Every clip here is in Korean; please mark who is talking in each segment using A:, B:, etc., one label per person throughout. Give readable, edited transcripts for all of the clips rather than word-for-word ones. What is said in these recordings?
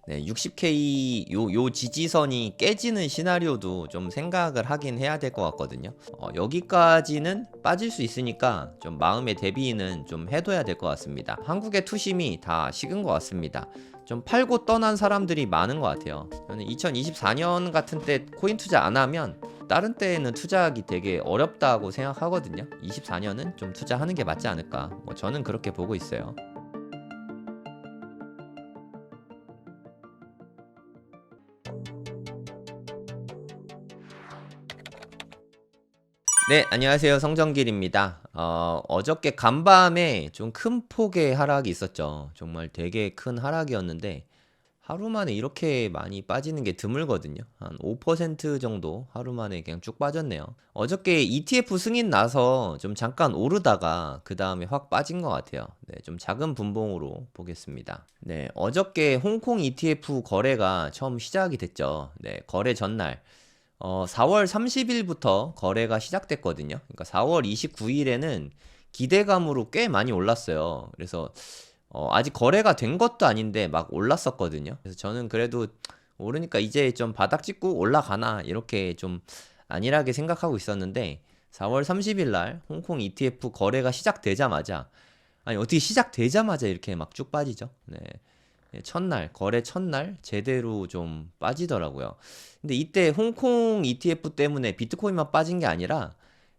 A: 네, 60K 요 지지선이 깨지는 시나리오도 좀 생각을 하긴 해야 될 것 같거든요. 여기까지는 빠질 수 있으니까 좀 마음의 대비는 좀 해둬야 될 것 같습니다. 한국의 투심이 다 식은 것 같습니다. 좀 팔고 떠난 사람들이 많은 것 같아요. 저는 2024년 같은 때 코인 투자 안 하면 다른 때에는 투자하기 되게 어렵다고 생각하거든요. 24년은 좀 투자하는 게 맞지 않을까. 뭐 저는 그렇게 보고 있어요. 네, 안녕하세요. 성정길입니다. 어저께 간밤에 좀 큰 폭의 하락이 있었죠. 정말 되게 큰 하락이었는데, 하루 만에 이렇게 많이 빠지는 게 드물거든요. 한 5% 정도 하루 만에 그냥 쭉 빠졌네요. 어저께 ETF 승인 나서 좀 잠깐 오르다가 그 다음에 확 빠진 것 같아요. 네, 좀 작은 분봉으로 보겠습니다. 네, 어저께 홍콩 ETF 거래가 처음 시작이 됐죠. 네, 거래 전날. 4월 30일부터 거래가 시작됐거든요. 그러니까 4월 29일에는 기대감으로 꽤 많이 올랐어요. 그래서 아직 거래가 된 것도 아닌데 막 올랐었거든요. 그래서 저는 그래도 오르니까 이제 좀 바닥 찍고 올라가나 이렇게 좀 안일하게 생각하고 있었는데 4월 30일 날 홍콩 ETF 거래가 시작되자마자 아니 어떻게 시작되자마자 이렇게 막 쭉 빠지죠? 네. 첫날, 거래 첫날 제대로 좀 빠지더라고요. 근데 이때 홍콩 ETF 때문에 비트코인만 빠진 게 아니라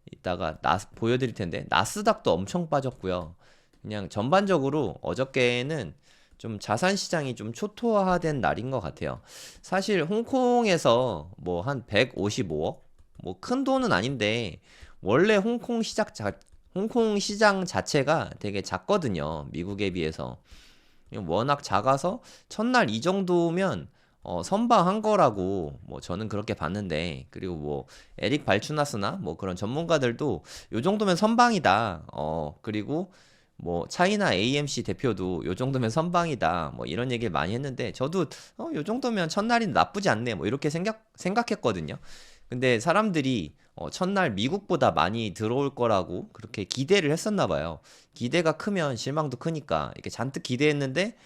A: 이따가 보여드릴 텐데 나스닥도 엄청 빠졌고요. 그냥 전반적으로 어저께는 좀 자산 시장이 좀 초토화된 날인 것 같아요. 사실 홍콩에서 뭐 한 155억? 뭐 큰 돈은 아닌데 원래 홍콩 시장 자체가 되게 작거든요. 미국에 비해서. 워낙 작아서 첫날 이 정도면 선방한 거라고 뭐 저는 그렇게 봤는데 그리고 뭐 에릭 발추나스나 뭐 그런 전문가들도 요 정도면 선방이다. 그리고 뭐 차이나 AMC 대표도 요 정도면 선방이다. 뭐 이런 얘기를 많이 했는데 저도 요 정도면 첫날이 나쁘지 않네. 뭐 이렇게 생각했거든요. 근데 사람들이 첫날 미국보다 많이 들어올 거라고 그렇게 기대를 했었나 봐요. 기대가 크면 실망도 크니까 이렇게 잔뜩 기대했는데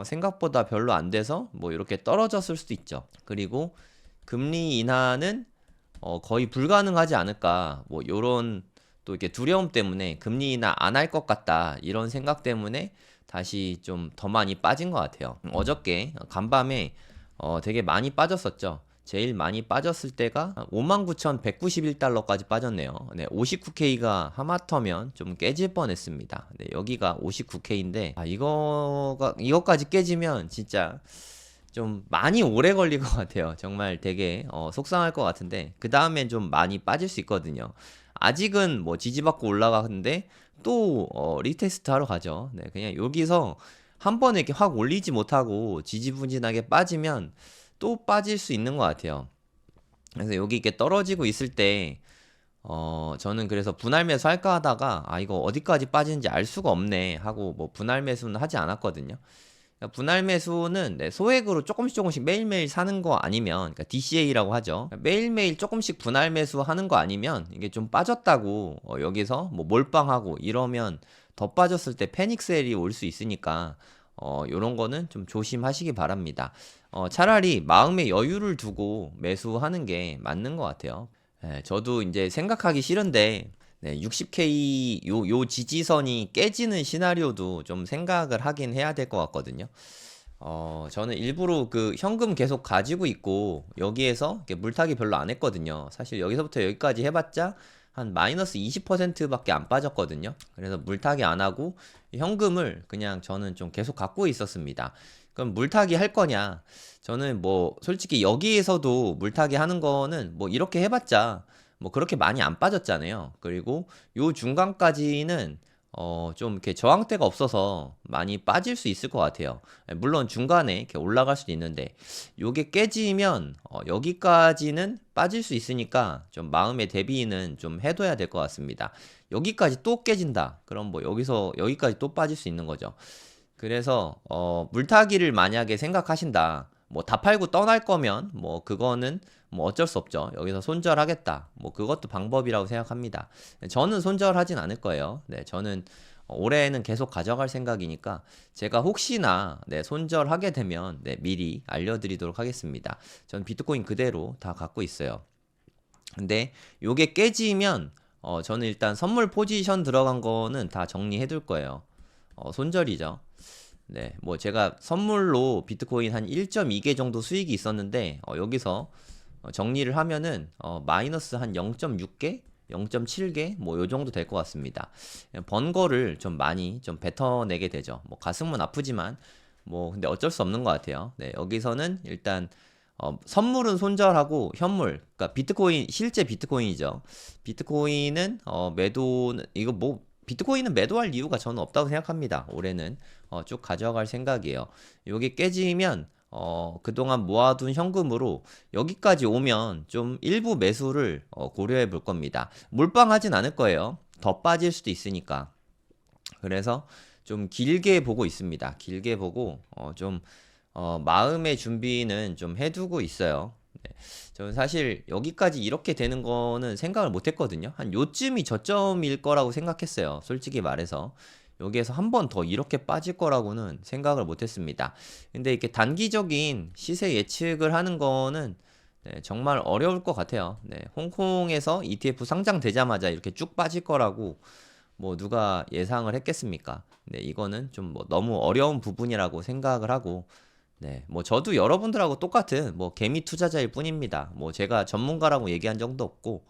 A: 생각보다 별로 안 돼서 뭐 이렇게 떨어졌을 수도 있죠. 그리고 금리 인하는 거의 불가능하지 않을까 뭐 요런 또 이렇게 두려움 때문에 금리 인하 안 할 것 같다 이런 생각 때문에 다시 좀 더 많이 빠진 것 같아요. 어저께 간밤에 되게 많이 빠졌었죠. 제일 많이 빠졌을 때가 59,191달러까지 빠졌네요. 네, 59K가 하마터면 좀 깨질 뻔했습니다. 네, 여기가 59K인데 이거까지 깨지면 진짜 좀 많이 오래 걸릴 것 같아요. 정말 되게 속상할 것 같은데 그 다음엔 좀 많이 빠질 수 있거든요. 아직은 뭐 지지받고 올라가는데 또 리테스트 하러 가죠. 네, 그냥 여기서 한 번에 이렇게 확 올리지 못하고 지지부진하게 빠지면 또 빠질 수 있는 것 같아요. 그래서 여기 이렇게 떨어지고 있을 때 저는 그래서 분할 매수 할까 하다가 이거 어디까지 빠지는지 알 수가 없네 하고 뭐 분할 매수는 하지 않았거든요. 그러니까 분할 매수는 네, 소액으로 조금씩 매일매일 사는 거 아니면 그러니까 DCA라고 하죠. 매일매일 조금씩 분할 매수하는 거 아니면 이게 좀 빠졌다고 여기서 뭐 몰빵하고 이러면 더 빠졌을 때 패닉 셀이 올 수 있으니까 요런 거는 좀 조심하시기 바랍니다. 차라리 마음의 여유를 두고 매수하는 게 맞는 것 같아요. 저도 이제 생각하기 싫은데 네, 60K 요 지지선이 깨지는 시나리오도 좀 생각을 하긴 해야 될 것 같거든요. 저는 일부러 그 현금 계속 가지고 있고 여기에서 이렇게 물타기 별로 안 했거든요. 사실 여기서부터 여기까지 해봤자 한 마이너스 20%밖에 안 빠졌거든요. 그래서 물타기 안 하고 현금을 그냥 저는 좀 계속 갖고 있었습니다. 그럼 물타기 할 거냐? 저는 뭐 솔직히 여기에서도 물타기 하는 거는 뭐 이렇게 해봤자 뭐 그렇게 많이 안 빠졌잖아요. 그리고 요 중간까지는 좀 이렇게 저항대가 없어서 많이 빠질 수 있을 것 같아요. 물론 중간에 이렇게 올라갈 수도 있는데 요게 깨지면 여기까지는 빠질 수 있으니까 좀 마음의 대비는 좀 해둬야 될 것 같습니다. 여기까지 또 깨진다. 그럼 뭐 여기서 여기까지 또 빠질 수 있는 거죠. 그래서 물타기를 만약에 생각하신다. 뭐 다 팔고 떠날 거면 뭐 그거는 뭐 어쩔 수 없죠. 여기서 손절하겠다. 뭐 그것도 방법이라고 생각합니다. 저는 손절하진 않을 거예요. 네, 저는 올해는 계속 가져갈 생각이니까 제가 혹시나 네, 손절하게 되면 네, 미리 알려드리도록 하겠습니다. 전 비트코인 그대로 다 갖고 있어요. 근데 요게 깨지면 저는 일단 선물 포지션 들어간 거는 다 정리해 둘 거예요. 손절이죠. 네, 뭐 제가 선물로 비트코인 한 1.2개 정도 수익이 있었는데 여기서 정리를 하면은 마이너스 한 0.6개, 0.7개 뭐 요 정도 될 것 같습니다. 번 거를 좀 많이 좀 뱉어내게 되죠. 뭐 가슴은 아프지만 뭐 근데 어쩔 수 없는 것 같아요. 네, 여기서는 일단 선물은 손절하고 현물, 그러니까 비트코인 실제 비트코인이죠. 비트코인은 매도 이거 뭐 비트코인은 매도할 이유가 저는 없다고 생각합니다. 올해는 쭉 가져갈 생각이에요. 요게 깨지면 그동안 모아둔 현금으로 여기까지 오면 좀 일부 매수를 고려해 볼 겁니다. 몰빵하진 않을 거예요. 더 빠질 수도 있으니까. 그래서 좀 길게 보고 있습니다. 길게 보고 좀 마음의 준비는 좀 해두고 있어요. 네. 저는 사실 여기까지 이렇게 되는 거는 생각을 못 했거든요. 한 요쯤이 저점일 거라고 생각했어요. 솔직히 말해서. 여기에서 한 번 더 이렇게 빠질 거라고는 생각을 못 했습니다. 근데 이렇게 단기적인 시세 예측을 하는 거는 네, 정말 어려울 것 같아요. 네, 홍콩에서 ETF 상장되자마자 이렇게 쭉 빠질 거라고 뭐 누가 예상을 했겠습니까? 네, 이거는 좀 뭐 너무 어려운 부분이라고 생각을 하고 네, 뭐 저도 여러분들하고 똑같은 뭐 개미 투자자일 뿐입니다. 뭐 제가 전문가라고 얘기한 적도 없고,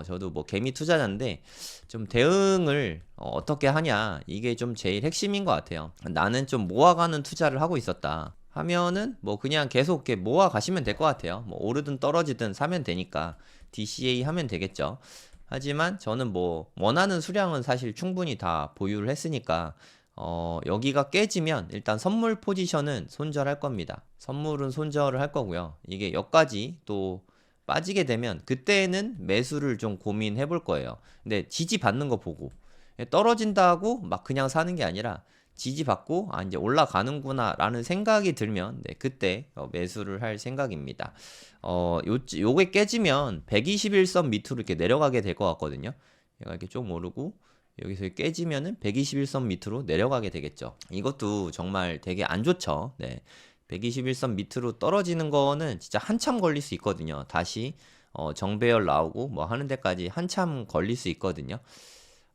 A: 저도 뭐 개미 투자자인데 좀 대응을 떻게 하냐 이게 좀 제일 핵심인 것 같아요. 나는 좀 모아가는 투자를 하고 있었다 하면은 뭐 그냥 계속 이렇게 모아 가시면 될 것 같아요. 뭐 오르든 떨어지든 사면 되니까 DCA 하면 되겠죠. 하지만 저는 뭐 원하는 수량은 사실 충분히 다 보유를 했으니까 여기가 깨지면 일단 선물 포지션은 손절할 겁니다. 선물은 손절을 할 거고요. 이게 여기까지 또 빠지게 되면 그때는 매수를 좀 고민해 볼 거예요. 근데 지지 받는 거 보고 떨어진다고 막 그냥 사는 게 아니라 지지 받고 아 이제 올라가는구나 라는 생각이 들면 네, 그때 매수를 할 생각입니다. 요게 깨지면 121선 밑으로 이렇게 내려가게 될 것 같거든요. 얘가 이렇게 좀 오르고 여기서 깨지면은 121선 밑으로 내려가게 되겠죠. 이것도 정말 되게 안 좋죠. 네. 121선 밑으로 떨어지는 거는 진짜 한참 걸릴 수 있거든요. 다시 정배열 나오고 뭐 하는 데까지 한참 걸릴 수 있거든요.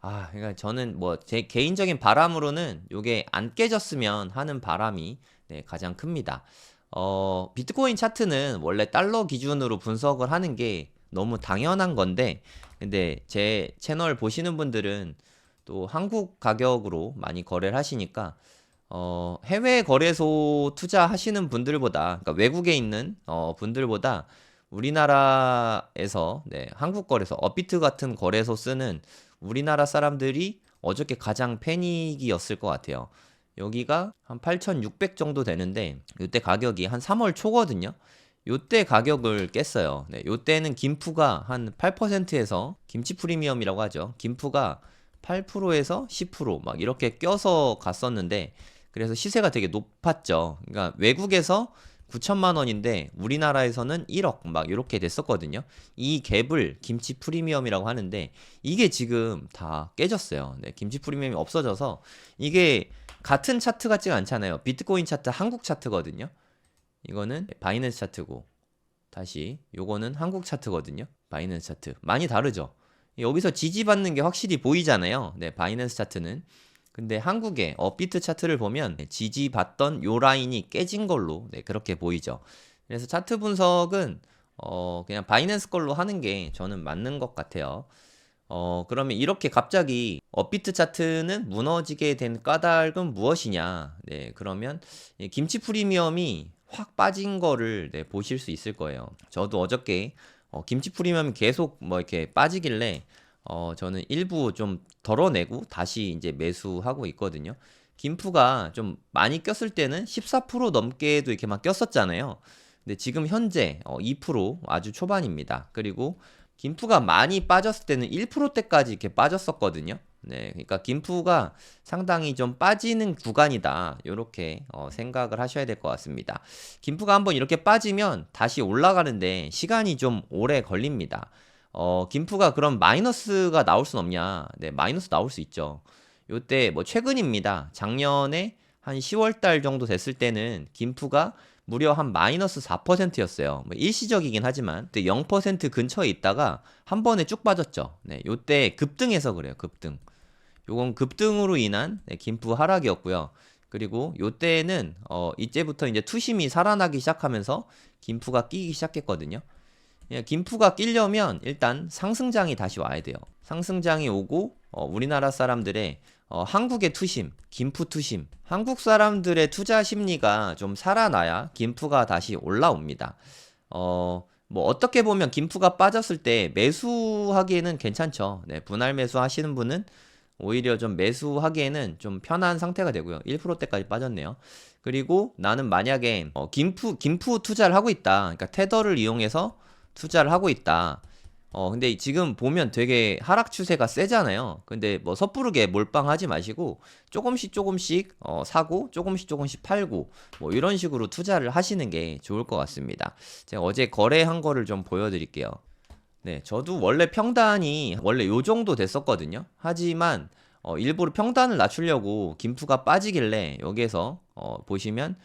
A: 그러니까 저는 뭐 제 개인적인 바람으로는 요게 안 깨졌으면 하는 바람이 네, 가장 큽니다. 비트코인 차트는 원래 달러 기준으로 분석을 하는 게 너무 당연한 건데, 근데 제 채널 보시는 분들은 또 한국 가격으로 많이 거래를 하시니까 해외 거래소 투자하시는 분들보다, 그러니까 외국에 있는 분들보다 우리나라에서 네, 한국 거래소, 업비트 같은 거래소 쓰는 우리나라 사람들이 어저께 가장 패닉이었을 것 같아요. 여기가 한 8,600 정도 되는데 이때 가격이 한 3월 초거든요. 요때 가격을 깼어요. 네, 요때는 김푸가 한 8%에서 김치 프리미엄이라고 하죠. 김푸가 8%에서 10%막 이렇게 껴서 갔었는데 그래서 시세가 되게 높았죠. 그러니까 외국에서 9천만 원인데 우리나라에서는 1억 막 이렇게 됐었거든요. 이 갭을 김치 프리미엄이라고 하는데 이게 지금 다 깨졌어요. 네, 김치 프리미엄이 없어져서 이게 같은 차트 같지가 않잖아요. 비트코인 차트 한국 차트거든요. 이거는 바이낸스 차트고 다시 요거는 한국 차트거든요. 바이낸스 차트 많이 다르죠. 여기서 지지받는 게 확실히 보이잖아요. 네, 바이낸스 차트는. 근데 한국의 업비트 차트를 보면 지지받던 요 라인이 깨진 걸로 네, 그렇게 보이죠. 그래서 차트 분석은 그냥 바이낸스 걸로 하는 게 저는 맞는 것 같아요. 그러면 이렇게 갑자기 업비트 차트는 무너지게 된 까닭은 무엇이냐? 네, 그러면 김치 프리미엄이 확 빠진 거를 네, 보실 수 있을 거예요. 저도 어저께 김치 프리미엄이 계속 뭐 이렇게 빠지길래 저는 일부 좀 덜어내고 다시 이제 매수하고 있거든요. 김프가 좀 많이 꼈을 때는 14% 넘게도 이렇게 막 꼈었잖아요. 근데 지금 현재 2% 아주 초반입니다. 그리고 김프가 많이 빠졌을 때는 1%대까지 이렇게 빠졌었거든요. 네, 그러니까 김프가 상당히 좀 빠지는 구간이다. 이렇게 생각을 하셔야 될 것 같습니다. 김프가 한번 이렇게 빠지면 다시 올라가는데 시간이 좀 오래 걸립니다. 김프가 그럼 마이너스가 나올 순 없냐? 네, 마이너스 나올 수 있죠. 요때 뭐 최근입니다. 작년에 한 10월 달 정도 됐을 때는 김프가 무려 한 마이너스 4%였어요. 뭐 일시적이긴 하지만 그때 0% 근처에 있다가 한 번에 쭉 빠졌죠. 네, 요때 급등해서 그래요. 급등. 요건 급등으로 인한 네, 김프 하락이었고요. 그리고 요때는 이제부터 이제 투심이 살아나기 시작하면서 김프가 끼기 시작했거든요. 예, 김프가 끼려면 일단 상승장이 다시 와야 돼요. 상승장이 오고 우리나라 사람들의 한국의 투심, 김프 투심, 한국 사람들의 투자 심리가 좀 살아나야 김프가 다시 올라옵니다. 뭐 어떻게 보면 김프가 빠졌을 때 매수하기에는 괜찮죠. 네, 분할 매수 하시는 분은 오히려 좀 매수하기에는 좀 편한 상태가 되고요. 1%대까지 빠졌네요. 그리고 나는 만약에 김프 투자를 하고 있다. 그러니까 테더를 이용해서 투자를 하고 있다. 근데 지금 보면 되게 하락 추세가 세잖아요. 근데 뭐 섣부르게 몰빵하지 마시고 조금씩 조금씩 사고 조금씩 팔고 뭐 이런 식으로 투자를 하시는 게 좋을 것 같습니다. 제가 어제 거래한 거를 좀 보여드릴게요. 네, 저도 원래 평단이 원래 요 정도 됐었거든요. 하지만 일부러 평단을 낮추려고 김프가 빠지길래 여기에서 보시면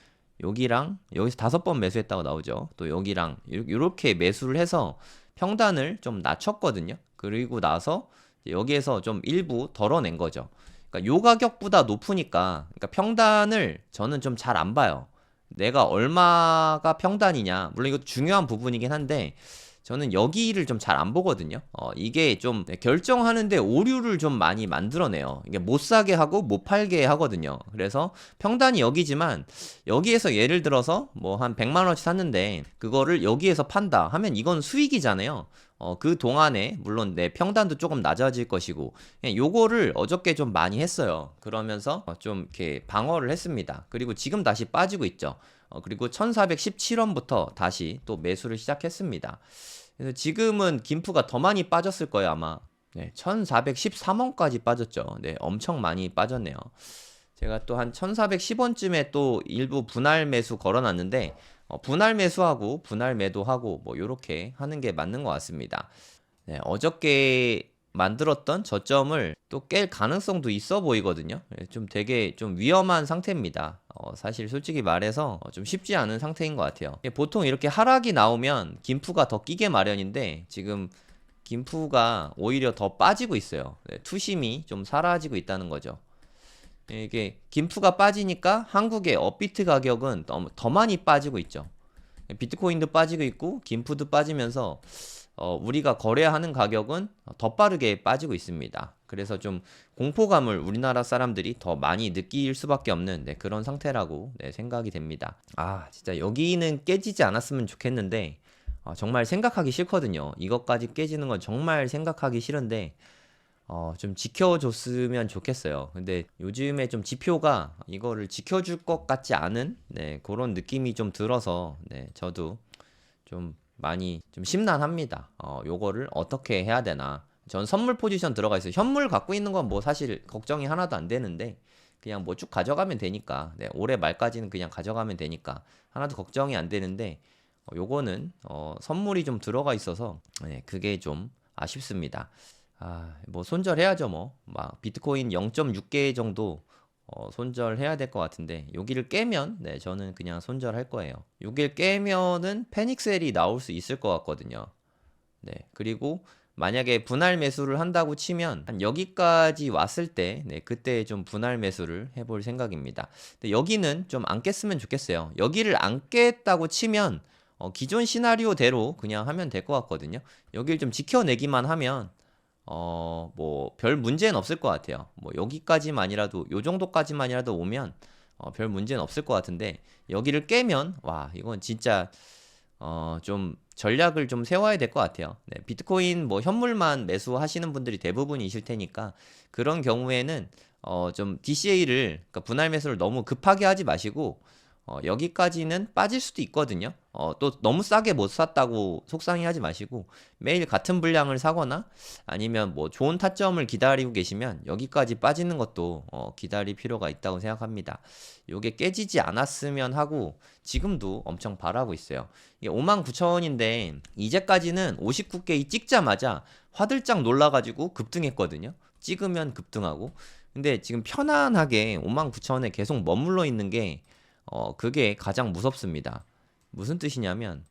A: 여기랑 여기서 5번 매수했다고 나오죠. 또 여기랑 이렇게 매수를 해서 평단을 좀 낮췄거든요. 그리고 나서 여기에서 좀 일부 덜어낸 거죠. 그러니까 요 가격보다 높으니까 그러니까 평단을 저는 좀 잘 안 봐요. 내가 얼마가 평단이냐. 물론 이것도 중요한 부분이긴 한데 저는 여기를 좀 잘 안 보거든요. 이게 좀 결정하는데 오류를 좀 많이 만들어내요. 이게 못 사게 하고 못 팔게 하거든요. 그래서 평단이 여기지만 여기에서 예를 들어서 뭐 한 100만 원치 샀는데 그거를 여기에서 판다 하면 이건 수익이잖아요. 그 동안에 물론 내 평단도 조금 낮아질 것이고 그냥 요거를 어저께 좀 많이 했어요. 그러면서 좀 이렇게 방어를 했습니다. 그리고 지금 다시 빠지고 있죠. 그리고 1417원부터 다시 또 매수를 시작했습니다. 그래서 지금은 김프가 더 많이 빠졌을 거예요, 아마. 네, 1413원까지 빠졌죠. 네, 엄청 많이 빠졌네요. 제가 또 한 1410원쯤에 또 일부 분할 매수 걸어놨는데, 분할 매수하고 분할 매도하고 뭐 요렇게 하는 게 맞는 것 같습니다. 네, 어저께 만들었던 저점을 또 깰 가능성도 있어 보이거든요. 좀 되게 좀 위험한 상태입니다. 사실 솔직히 말해서 좀 쉽지 않은 상태인 것 같아요. 보통 이렇게 하락이 나오면 김프가 더 끼게 마련인데 지금 김프가 오히려 더 빠지고 있어요. 네, 투심이 좀 사라지고 있다는 거죠. 이게 김프가 빠지니까 한국의 업비트 가격은 더 많이 빠지고 있죠. 비트코인도 빠지고 있고 김프도 빠지면서 우리가 거래하는 가격은 더 빠르게 빠지고 있습니다. 그래서 좀 공포감을 우리나라 사람들이 더 많이 느낄 수밖에 없는 그런 상태라고 생각이 됩니다. 아, 진짜 여기는 깨지지 않았으면 좋겠는데 정말 생각하기 싫거든요. 이것까지 깨지는 건 정말 생각하기 싫은데 좀 지켜줬으면 좋겠어요. 근데 요즘에 좀 지표가 이거를 지켜줄 것 같지 않은 그런 느낌이 좀 들어서 저도 좀 많이 좀 심란합니다. 요거를 어떻게 해야 되나. 전 선물 포지션 들어가 있어요. 현물 갖고 있는 건 뭐 사실 걱정이 하나도 안 되는데 그냥 뭐 쭉 가져가면 되니까 올해 말까지는 그냥 가져가면 되니까 하나도 걱정이 안 되는데 요거는 선물이 좀 들어가 있어서 그게 좀 아쉽습니다. 뭐 손절해야죠 뭐. 막 비트코인 0.6개 정도 손절해야 될 것 같은데 여기를 깨면 저는 그냥 손절할 거예요. 여기를 깨면은 패닉셀이 나올 수 있을 것 같거든요. 네, 그리고 만약에 분할 매수를 한다고 치면 한 여기까지 왔을 때 그때 좀 분할 매수를 해볼 생각입니다. 근데 여기는 좀 안 깼으면 좋겠어요. 여기를 안 깼다고 치면 기존 시나리오대로 그냥 하면 될 것 같거든요. 여기를 좀 지켜내기만 하면 뭐 별 문제는 없을 것 같아요. 뭐 여기까지만이라도 요 정도까지만이라도 오면 별 문제는 없을 것 같은데 여기를 깨면 와 이건 진짜 좀 전략을 좀 세워야 될 것 같아요. 네, 비트코인 뭐 현물만 매수하시는 분들이 대부분이실 테니까 그런 경우에는 좀 DCA를 그러니까 분할 매수를 너무 급하게 하지 마시고 여기까지는 빠질 수도 있거든요. 또 너무 싸게 못 샀다고 속상해하지 마시고 매일 같은 분량을 사거나 아니면 뭐 좋은 타점을 기다리고 계시면 여기까지 빠지는 것도 기다릴 필요가 있다고 생각합니다. 요게 깨지지 않았으면 하고 지금도 엄청 바라고 있어요. 이게 59,000원인데 이제까지는 59K 찍자마자 화들짝 놀라가지고 급등했거든요. 찍으면 급등하고 근데 지금 편안하게 59,000원에 계속 머물러 있는 게 그게 가장 무섭습니다. 무슨 뜻이냐면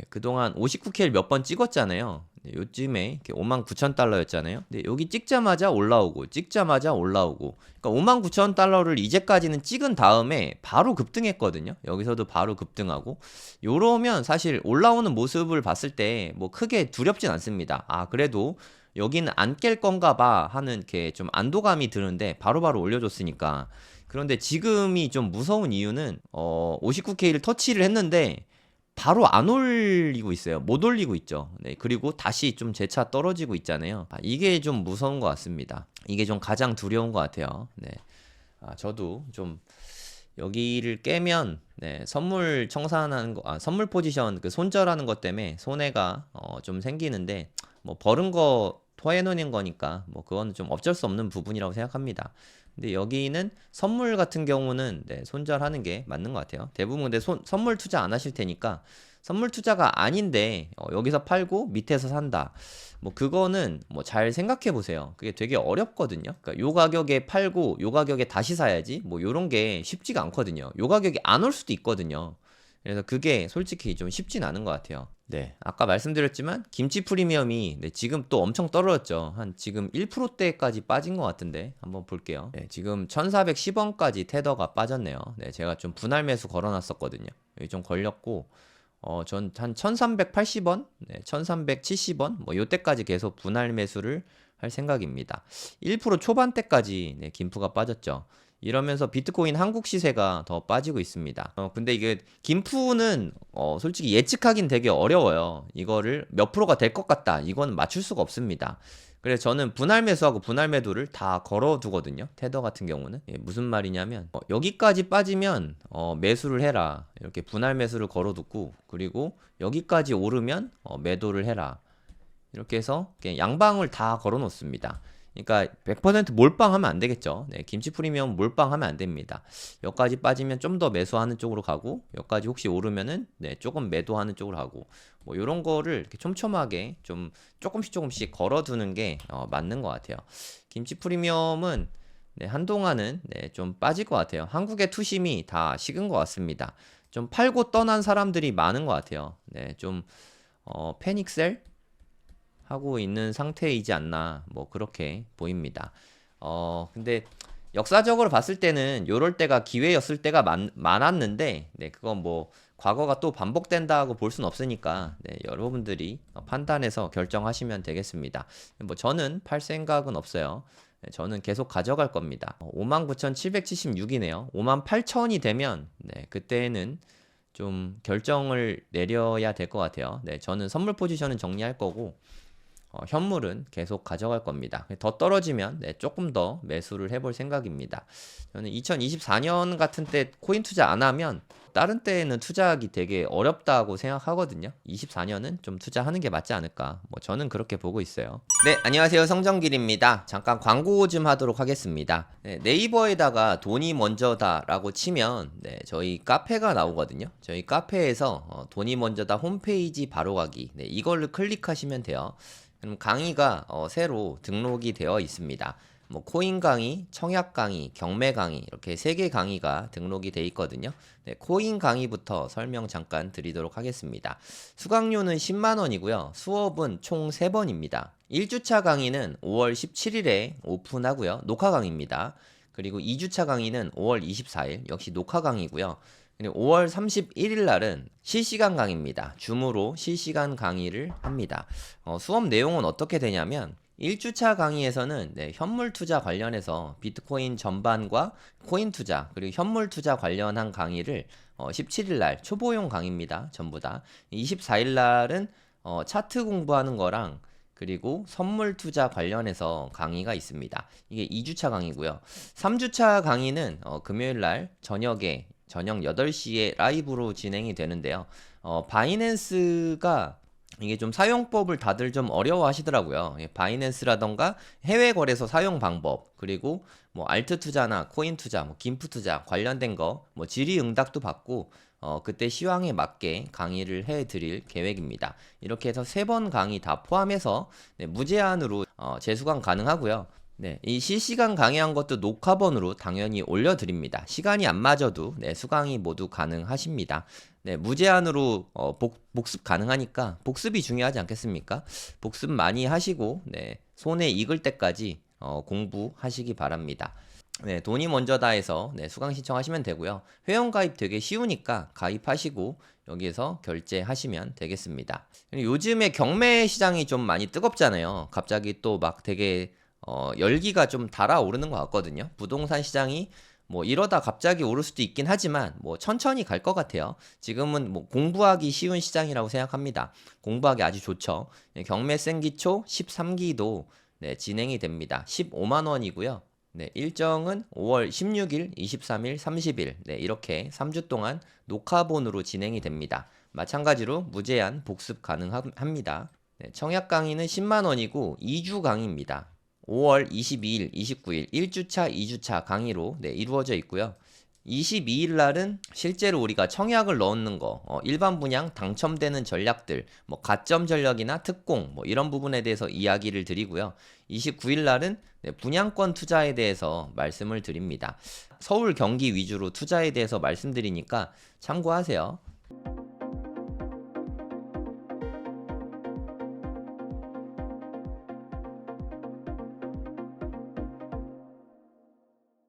A: 그동안 59K를 몇 번 찍었잖아요. 요즘에 59,000달러였잖아요. 근데 여기 찍자마자 올라오고 찍자마자 올라오고, 그러니까 59,000달러를 이제까지는 찍은 다음에 바로 급등했거든요. 여기서도 바로 급등하고, 요러면 사실 올라오는 모습을 봤을 때 뭐 크게 두렵진 않습니다. 아, 그래도 여기는 안 깰 건가 봐 하는 게 좀 안도감이 드는데 바로바로 올려줬으니까. 그런데 지금이 좀 무서운 이유는 59K를 터치를 했는데 바로 안 올리고 있어요. 못 올리고 있죠. 네, 그리고 다시 좀 재차 떨어지고 있잖아요. 이게 좀 무서운 것 같습니다. 이게 좀 가장 두려운 것 같아요. 네. 저도 좀 여기를 깨면 선물 청산하는 거, 선물 포지션 그 손절하는 것 때문에 손해가 좀 생기는데, 뭐 버는 거 토해놓는 거니까 뭐 그거는 좀 어쩔 수 없는 부분이라고 생각합니다. 근데 여기는 선물 같은 경우는 손절하는 게 맞는 것 같아요. 대부분 근데 선물 투자 안 하실 테니까, 선물 투자가 아닌데 여기서 팔고 밑에서 산다. 뭐 그거는 뭐 잘 생각해 보세요. 그게 되게 어렵거든요. 그러니까 요 가격에 팔고 요 가격에 다시 사야지 뭐 요런 게 쉽지가 않거든요. 요 가격이 안 올 수도 있거든요. 그래서 그게 솔직히 좀 쉽진 않은 것 같아요. 네, 아까 말씀드렸지만 김치 프리미엄이 지금 또 엄청 떨어졌죠. 한 지금 1%대까지 빠진 것 같은데 한번 볼게요. 네, 지금 1410원까지 테더가 빠졌네요. 네, 제가 좀 분할 매수 걸어놨었거든요. 여기 좀 걸렸고, 전 한 1380원, 1370원, 뭐 요때까지 계속 분할 매수를 할 생각입니다. 1% 초반대까지 김프가 빠졌죠. 이러면서 비트코인 한국 시세가 더 빠지고 있습니다. 근데 이게 김프는 솔직히 예측하긴 되게 어려워요. 이거를 몇 프로가 될 것 같다, 이건 맞출 수가 없습니다. 그래서 저는 분할 매수하고 분할 매도를 다 걸어두거든요. 테더 같은 경우는 무슨 말이냐면 여기까지 빠지면 매수를 해라, 이렇게 분할 매수를 걸어두고, 그리고 여기까지 오르면 매도를 해라, 이렇게 해서 양방을 다 걸어 놓습니다. 그러니까 100% 몰빵하면 안 되겠죠. 네, 김치 프리미엄 몰빵하면 안 됩니다. 여기까지 빠지면 좀 더 매수하는 쪽으로 가고, 여기까지 혹시 오르면은 조금 매도하는 쪽으로 하고, 뭐 이런 거를 이렇게 촘촘하게 좀 조금씩 걸어두는 게 맞는 것 같아요. 김치 프리미엄은 한동안은 좀 빠질 것 같아요. 한국의 투심이 다 식은 것 같습니다. 좀 팔고 떠난 사람들이 많은 것 같아요. 좀 패닉셀 하고 있는 상태이지 않나, 뭐 그렇게 보입니다. 근데 역사적으로 봤을 때는 요럴 때가 기회였을 때가 많았는데, 그건 뭐 과거가 또 반복된다고 볼 순 없으니까 여러분들이 판단해서 결정하시면 되겠습니다. 뭐 저는 팔 생각은 없어요. 저는 계속 가져갈 겁니다. 59,776이네요. 58,000이 되면 그때는 좀 결정을 내려야 될 것 같아요. 저는 선물 포지션은 정리할 거고, 현물은 계속 가져갈 겁니다. 더 떨어지면 조금 더 매수를 해볼 생각입니다. 저는 2024년 같은 때 코인 투자 안 하면 다른 때에는 투자하기 되게 어렵다고 생각하거든요. 24년은 좀 투자하는 게 맞지 않을까, 뭐 저는 그렇게 보고 있어요. 네, 안녕하세요, 성정길입니다. 잠깐 광고 좀 하도록 하겠습니다. 네이버에다가 돈이 먼저다 라고 치면 저희 카페가 나오거든요. 저희 카페에서 돈이 먼저다 홈페이지 바로가기, 이걸로 클릭하시면 돼요. 그럼 강의가 새로 등록이 되어 있습니다. 뭐 코인 강의, 청약 강의, 경매 강의, 이렇게 3개 강의가 등록이 되어 있거든요. 코인 강의부터 설명 잠깐 드리도록 하겠습니다. 수강료는 10만 원이고요. 수업은 총 3번입니다. 1주차 강의는 5월 17일에 오픈하고요. 녹화 강의입니다. 그리고 2주차 강의는 5월 24일, 역시 녹화 강의고요. 5월 31일 날은 실시간 강의입니다. 줌으로 실시간 강의를 합니다. 수업 내용은 어떻게 되냐면, 1주차 강의에서는 현물 투자 관련해서 비트코인 전반과 코인 투자, 그리고 현물 투자 관련한 강의를 17일 날 초보용 강의입니다. 전부 다. 24일 날은 차트 공부하는 거랑, 그리고 선물 투자 관련해서 강의가 있습니다. 이게 2주차 강의고요. 3주차 강의는 금요일 날 저녁 8시에 라이브로 진행이 되는데요. 바이낸스가 이게 좀 사용법을 다들 좀 어려워 하시더라고요. 바이낸스라던가 해외 거래소 사용 방법, 그리고 뭐 알트 투자나 코인 투자, 뭐 김프 투자 관련된 거, 뭐 질의응답도 받고, 그때 시황에 맞게 강의를 해 드릴 계획입니다. 이렇게 해서 3번 강의 다 포함해서 무제한으로 재수강 가능하고요. 네, 이 실시간 강의한 것도 녹화본으로 당연히 올려드립니다. 시간이 안 맞아도 네, 수강이 모두 가능하십니다. 네, 무제한으로 복습 가능하니까 복습이 중요하지 않겠습니까? 복습 많이 하시고 네, 손에 익을 때까지 공부하시기 바랍니다. 네, 돈이 먼저다 해서 네, 수강 신청하시면 되고요. 회원 가입 되게 쉬우니까 가입하시고 여기에서 결제하시면 되겠습니다. 요즘에 경매 시장이 좀 많이 뜨겁잖아요. 갑자기 또 막 되게 열기가 좀 달아오르는 것 같거든요. 부동산 시장이 뭐 이러다 갑자기 오를 수도 있긴 하지만 뭐 천천히 갈 것 같아요. 지금은 뭐 공부하기 쉬운 시장이라고 생각합니다. 공부하기 아주 좋죠. 네, 경매 생기초 13기도 네, 진행이 됩니다. 15만 원이고요. 네, 일정은 5월 16일, 23일, 30일 네, 이렇게 3주 동안 녹화본으로 진행이 됩니다. 마찬가지로 무제한 복습 가능합니다. 네, 청약 강의는 10만 원이고 2주 강의입니다. 5월 22일, 29일 1주차, 2주차 강의로 네, 이루어져 있고요. 22일 날은 실제로 우리가 청약을 넣는 거, 일반 분양 당첨되는 전략들, 뭐 가점 전략이나 특공, 뭐 이런 부분에 대해서 이야기를 드리고요. 29일 날은 네, 분양권 투자에 대해서 말씀을 드립니다. 서울, 경기 위주로 투자에 대해서 말씀드리니까 참고하세요.